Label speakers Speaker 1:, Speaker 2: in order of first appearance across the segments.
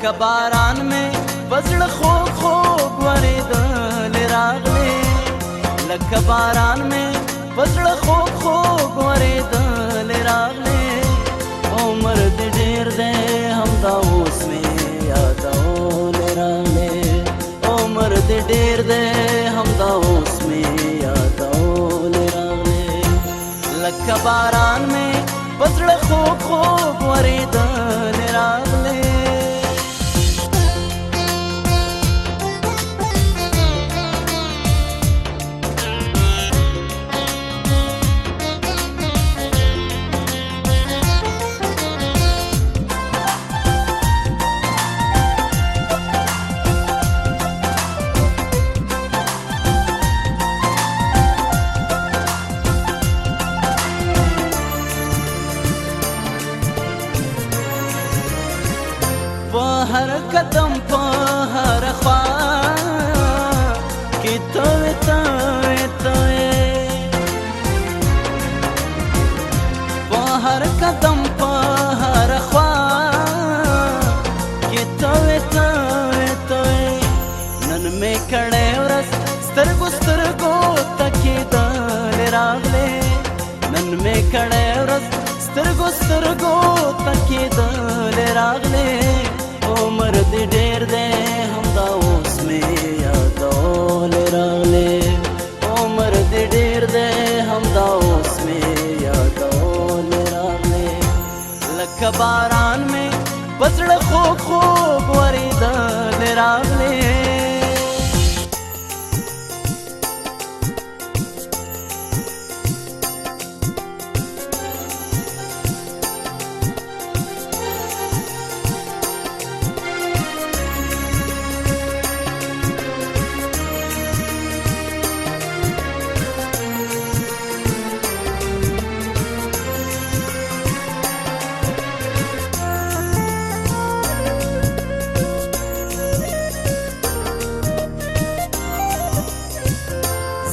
Speaker 1: لکه باران مې بزړه خوږ خوږ ورېدل راغلې لکه باران مې بزړه خوږ خوږ ورېدل راغلې عمر دې ډېر دی همدا اوس مې یادول راغلې عمر دې ډېر دی همدا اوس مې یادول راغلې لکه باران مې بزړه خوږ خوږ ورېدل راغلې په هر قدم په هر خوا کې ته په هر قدم په هر خوا کې ته نن مې کړې ورځ سترګو سترګو ته کېدل راغلې نن مې کړې ورځ سترګو سترګو ته کېدل راغلې عمر دې ډېر دی همدا اوس مې یادول راغلې عمر دې ډېر دی همدا اوس مې یادول راغلې لکه باران مې بزړه خوږ خوږ ورېدل راغلې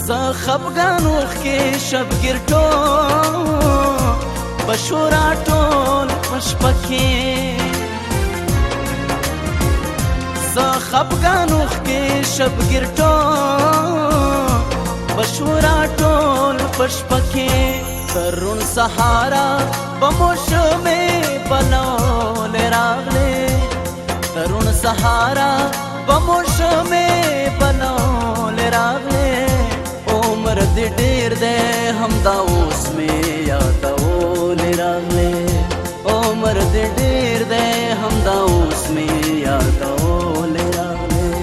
Speaker 1: زه خفګان اوښکې شبګیر ټول بشورا ټول په شپه کې زه خفګان اوښکې شبګیر ټول بشورا ټول په شپه کې ترون سهارا په موسمې بلول راغلې ترون سهارا په موسمې بلول راغلې عمر دې ډېر دی همدا اوس مې یادول راغلې عمر دې ډېر دی همدا اوس مې یادول راغلې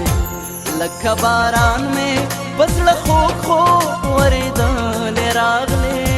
Speaker 1: لکه باران مې بزړه خوږ خوږ ورېدل راغلې